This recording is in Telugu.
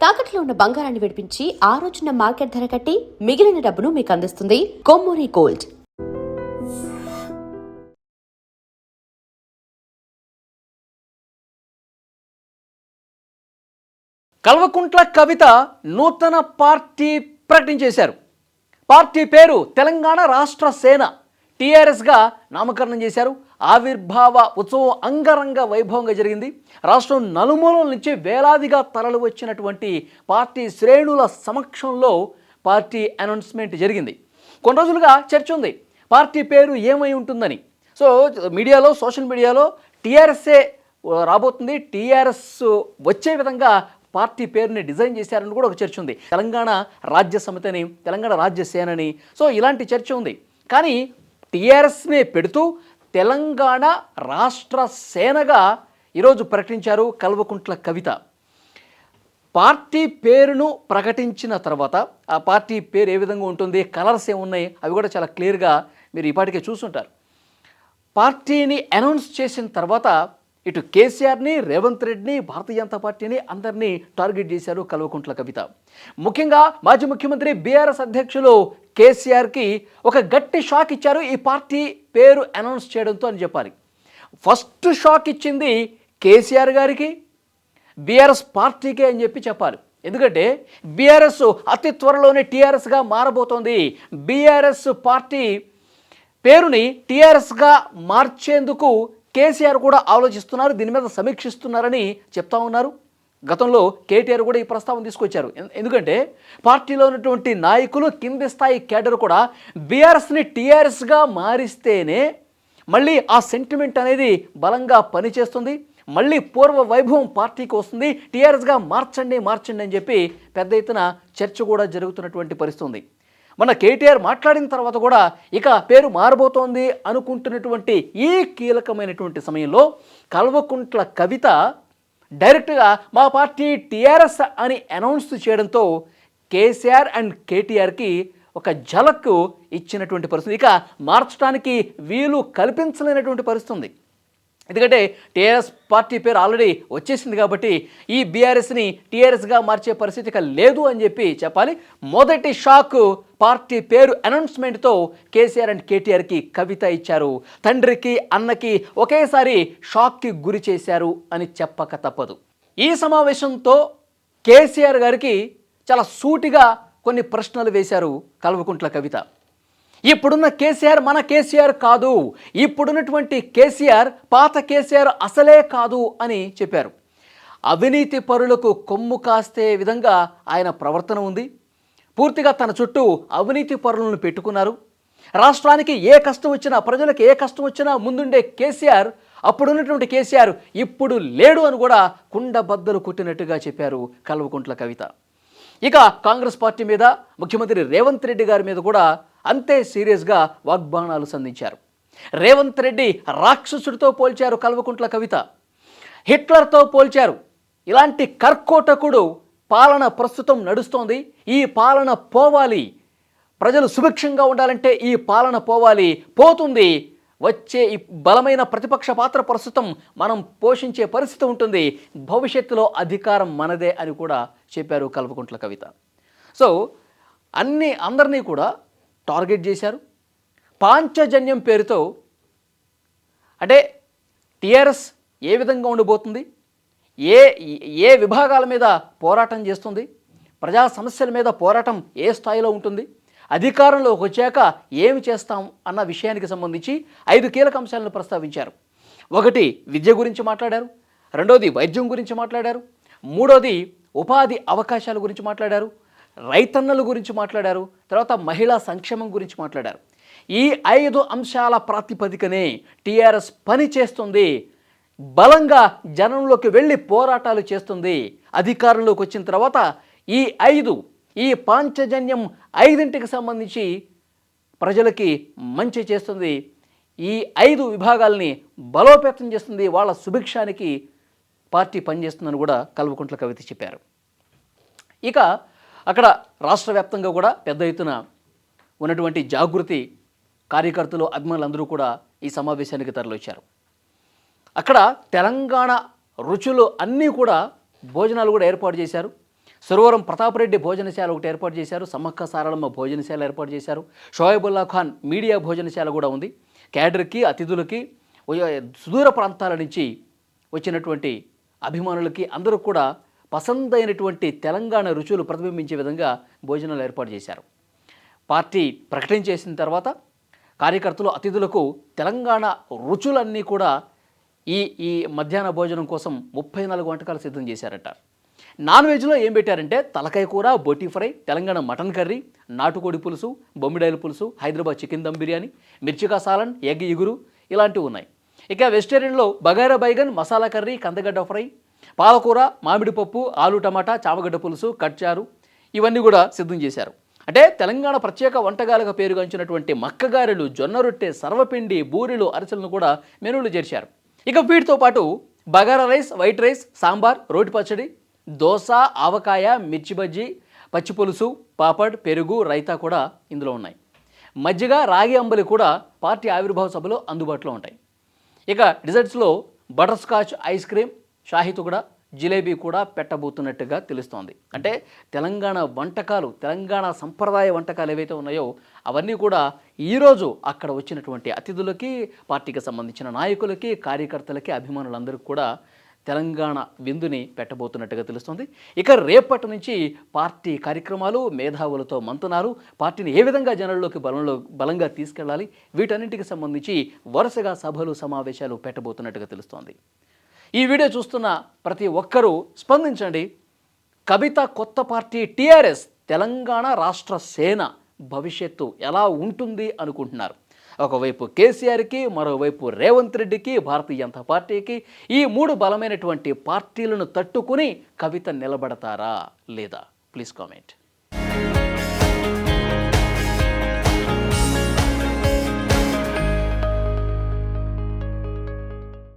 తాకట్లో ఉన్న బంగారాన్ని విడిపించి ఆ రోజున మార్కెట్ ధర కట్టి మిగిలిన డబ్బును మీకు అందిస్తుంది కొమ్మూరి గోల్డ్. కల్వకుంట్ల కవిత నూతన పార్టీ ప్రకటించేశారు. పార్టీ పేరు తెలంగాణ రాష్ట్ర సేన, టీఆర్ఎస్గా నామకరణం చేశారు. ఆవిర్భావ ఉత్సవం అంగరంగ వైభవంగా జరిగింది. రాష్ట్రం నలుమూలల నుంచి వేలాదిగా తరలి వచ్చినటువంటి పార్టీ శ్రేణుల సమక్షంలో పార్టీ అనౌన్స్మెంట్ జరిగింది. కొన్ని రోజులుగా చర్చ ఉంది పార్టీ పేరు ఏమై ఉంటుందని. సో మీడియాలో, సోషల్ మీడియాలో టీఆర్ఎస్ఏ రాబోతుంది, టీఆర్ఎస్ వచ్చే విధంగా పార్టీ పేరుని డిజైన్ చేశారని కూడా ఒక చర్చ ఉంది. తెలంగాణ రాజ్య సమితి అని, తెలంగాణ రాజ్య సేనని, సో ఇలాంటి చర్చ ఉంది. కానీ టీఆర్ఎస్నే పెడుతూ తెలంగాణ రాష్ట్ర సేనగా ఈరోజు ప్రకటించారు కల్వకుంట్ల కవిత. పార్టీ పేరును ప్రకటించిన తర్వాత ఆ పార్టీ పేరు ఏ విధంగా ఉంటుంది, కలర్స్ ఏమున్నాయి, అవి కూడా చాలా క్లియర్గా మీరు ఇప్పటికే చూసుంటారు. పార్టీని అనౌన్స్ చేసిన తర్వాత ఇటు కేసీఆర్ని, రేవంత్ రెడ్డిని, భారతీయ జనతా పార్టీని అందరినీ టార్గెట్ చేశారు కల్వకుంట్ల కవిత. ముఖ్యంగా మాజీ ముఖ్యమంత్రి బీఆర్ఎస్ అధ్యక్షులు కేసీఆర్కి ఒక గట్టి షాక్ ఇచ్చారు ఈ పార్టీ పేరు అనౌన్స్ చేయడంతో అని చెప్పాలి. ఫస్ట్ షాక్ ఇచ్చింది కేసీఆర్ గారికి, బీఆర్ఎస్ పార్టీకే అని చెప్పాలి. ఎందుకంటే బీఆర్ఎస్ అతి త్వరలోనే టీఆర్ఎస్గా మారబోతోంది. బీఆర్ఎస్ పార్టీ పేరుని టీఆర్ఎస్గా మార్చేందుకు కేసీఆర్ కూడా ఆలోచిస్తున్నారు, దీని మీద సమీక్షిస్తున్నారని చెప్తా ఉన్నారు. గతంలో కేటీఆర్ కూడా ఈ ప్రస్తావన తీసుకొచ్చారు. ఎందుకంటే పార్టీలో ఉన్నటువంటి నాయకులు, కింది స్థాయి కేడర్ కూడా బీఆర్ఎస్ని టీఆర్ఎస్గా మారిస్తేనే మళ్ళీ ఆ సెంటిమెంట్ అనేది బలంగా పనిచేస్తుంది, మళ్ళీ పూర్వ వైభవం పార్టీకి వస్తుంది, టీఆర్ఎస్గా మార్చండి అని చెప్పి పెద్ద ఎత్తున చర్చ కూడా జరుగుతున్నటువంటి పరిస్థితి. మన కేటీఆర్ మాట్లాడిన తర్వాత కూడా ఇక పేరు మారబోతోంది అనుకుంటున్నటువంటి ఈ కీలకమైనటువంటి సమయంలో కల్వకుంట్ల కవిత డైరెక్ట్గా మా పార్టీ టీఆర్ఎస్ అని అనౌన్స్ చేయడంతో కేసీఆర్ అండ్ కేటీఆర్కి ఒక ఝలక్ ఇచ్చినటువంటి పరిస్థితి. ఇక మార్చడానికి వీలు కల్పించలేనటువంటి పరిస్థితి ఉంది. ఎందుకంటే టీఆర్ఎస్ పార్టీ పేరు ఆల్రెడీ వచ్చేసింది కాబట్టి ఈ బీఆర్ఎస్ని టీఆర్ఎస్గా మార్చే పరిస్థితి ఇక లేదు అని చెప్పాలి. మొదటి షాక్ పార్టీ పేరు అనౌన్స్మెంట్తో కేసీఆర్ అండ్ కేటీఆర్కి కవిత ఇచ్చారు. తండ్రికి, అన్నకి ఒకేసారి షాక్కి గురి చేశారు అని చెప్పక తప్పదు. ఈ సమావేశంతో కేసీఆర్ గారికి చాలా సూటిగా కొన్ని ప్రశ్నలు వేశారు కల్వకుంట్ల కవిత. ఇప్పుడున్న కేసీఆర్ మన కేసీఆర్ కాదు, ఇప్పుడున్నటువంటి కేసీఆర్ పాత కేసీఆర్ అసలే కాదు అని చెప్పారు. అవినీతి పరులకు కొమ్ము కాస్తే విధంగా ఆయన ప్రవర్తన ఉంది. పూర్తిగా తన చుట్టూ అవినీతి పరులను పెట్టుకున్నారు. రాష్ట్రానికి ఏ కష్టం వచ్చినా, ప్రజలకు ఏ కష్టం వచ్చినా ముందుండే కేసీఆర్, అప్పుడున్నటువంటి కేసీఆర్ ఇప్పుడు లేడు అని కూడా కుండబద్దలు కొట్టినట్టుగా చెప్పారు కల్వకుంట్ల కవిత. ఇక కాంగ్రెస్ పార్టీ మీద, ముఖ్యమంత్రి రేవంత్ రెడ్డి గారి మీద కూడా అంతే సీరియస్గా వాగ్బాణాలు సంధించారు. రేవంత్ రెడ్డి రాక్షసుడితో పోల్చారు కల్వకుంట్ల కవిత, హిట్లర్తో పోల్చారు. ఇలాంటి కర్కోటకుడు పాలన ప్రస్తుతం నడుస్తోంది, ఈ పాలన పోవాలి, ప్రజలు సుభిక్షంగా ఉండాలంటే ఈ పాలన పోవాలి, పోతుంది, వచ్చే ఈ బలమైన ప్రతిపక్ష పాత్ర ప్రస్తుతం మనం పోషించే పరిస్థితి ఉంటుంది, భవిష్యత్తులో అధికారం మనదే అని కూడా చెప్పారు కల్వకుంట్ల కవిత. సో అందరినీ కూడా టార్గెట్ చేశారు. పాంచజన్యం పేరుతో, అంటే టీఆర్ఎస్ ఏ విధంగా ఉండబోతుంది, ఏ విభాగాల మీద పోరాటం చేస్తుంది, ప్రజా సమస్యల మీద పోరాటం ఏ స్థాయిలో ఉంటుంది, అధికారంలోకి వచ్చాక ఏమి చేస్తాం అన్న విషయానికి సంబంధించి 5 కీలక అంశాలను ప్రస్తావించారు. ఒకటి విద్య గురించి మాట్లాడారు, రెండోది వైద్యం గురించి మాట్లాడారు, మూడోది ఉపాధి అవకాశాల గురించి మాట్లాడారు, రైతన్నల గురించి మాట్లాడారు, తర్వాత మహిళా సంక్షేమం గురించి మాట్లాడారు. ఈ 5 అంశాల ప్రాతిపదికనే టీఆర్ఎస్ పని చేస్తుంది, బలంగా జనంలోకి వెళ్ళి పోరాటాలు చేస్తుంది. అధికారంలోకి వచ్చిన తర్వాత ఈ పాంచజన్యం 5ంటికి సంబంధించి ప్రజలకి మంచి చేస్తుంది, ఈ 5 విభాగాల్ని బలోపేతం చేస్తుంది, వాళ్ళ సుభిక్షానికి పార్టీ పనిచేస్తుందని కూడా కల్వకుంట్ల కవిత చెప్పారు. ఇక అక్కడ రాష్ట్ర వ్యాప్తంగా కూడా పెద్ద ఎత్తున ఉన్నటువంటి జాగృతి కార్యకర్తలు, అభిమానులందరూ కూడా ఈ సమావేశానికి తరలివచ్చారు. అక్కడ తెలంగాణ రుచులు అన్నీ కూడా భోజనాలు కూడా ఏర్పాటు చేశారు. సురవరం ప్రతాపరెడ్డి భోజనశాల ఒకటి ఏర్పాటు చేశారు, సమ్మక్క సారళమ్మ భోజనశాల ఏర్పాటు చేశారు, షోయబుల్లా ఖాన్ మీడియా భోజనశాల కూడా ఉంది. క్యాడర్కి, అతిథులకి, సుదూర ప్రాంతాల నుంచి వచ్చినటువంటి అభిమానులకి అందరూ కూడా పసందైనటువంటి తెలంగాణ రుచులు ప్రతిబింబించే విధంగా భోజనాలు ఏర్పాటు చేశారు. పార్టీ ప్రకటించేసిన తర్వాత కార్యకర్తలు, అతిథులకు తెలంగాణ రుచులన్నీ కూడా ఈ మధ్యాహ్న భోజనం కోసం 34 వంటకాలు సిద్ధం చేశారట. నాన్ వెజ్లో ఏం పెట్టారంటే తలకాయ కూర, బొట్టి ఫ్రై, తెలంగాణ మటన్ కర్రీ, నాటుకోడి పులుసు, బొమ్మిడాయల పులుసు, హైదరాబాద్ చికెన్ దమ్ బిర్యానీ, మిర్చికా సాలన్, ఎగ్ ఇగురు ఇలాంటివి ఉన్నాయి. ఇక వెజిటేరియన్లో బగారా బైగన్, మసాలా కర్రీ, కందగడ్డ ఫ్రై, పాలకూర, మామిడి పప్పు, ఆలు టమాటా, చామగడ్డ పులుసు, కట్చారు ఇవన్నీ కూడా సిద్ధం చేశారు. అంటే తెలంగాణ ప్రత్యేక వంటకాలుగా పేరుగాంచినటువంటి మక్కగారెలు, జొన్న రొట్టె, సర్వపిండి, బూరెలు, అరిసెలను కూడా మెనూలు చేర్చారు. ఇక వీటితో పాటు bagara rice, white rice, sambar, రోటి పచ్చడి, దోశ, ఆవకాయ, మిర్చి బజ్జీ, పచ్చి పులుసు, పాపడ్, పెరుగు, రైతా కూడా ఇందులో ఉన్నాయి. మజ్జిగ, రాగి అంబలి కూడా పార్టీ ఆవిర్భావ సభలో అందుబాటులో ఉంటాయి. ఇక డిజర్ట్స్లో butterscotch ice cream, shahi tukda, jalebi కూడా పెట్టబోతున్నట్టుగా తెలుస్తోంది. అంటే తెలంగాణ వంటకాలు, తెలంగాణ సంప్రదాయ వంటకాలు ఏవైతే ఉన్నాయో అవన్నీ కూడా ఈరోజు అక్కడ వచ్చినటువంటి అతిథులకి, పార్టీకి సంబంధించిన నాయకులకి, కార్యకర్తలకి, అభిమానులందరికీ కూడా తెలంగాణ విందుని పెట్టబోతున్నట్టుగా తెలుస్తుంది. ఇక రేపటి నుంచి పార్టీ కార్యక్రమాలు, మేధావులతో మంతనాలు, పార్టీని ఏ విధంగా జనాల్లోకి బలంగా తీసుకెళ్లాలి, వీటన్నింటికి సంబంధించి వరుసగా సభలు, సమావేశాలు పెట్టబోతున్నట్టుగా తెలుస్తోంది. ఈ వీడియో చూస్తున్న ప్రతి ఒక్కరూ స్పందించండి. కవిత కొత్త పార్టీ టీఆర్ఎస్ తెలంగాణ రాష్ట్ర సేన భవిష్యత్తు ఎలా ఉంటుంది అనుకుంటున్నారు? ఒకవైపు కేసీఆర్కి, మరోవైపు రేవంత్ రెడ్డికి, భారతీయ జనతా పార్టీకి, ఈ 3 బలమైనటువంటి పార్టీలను తట్టుకుని కవిత నిలబడతారా లేదా? Please comment.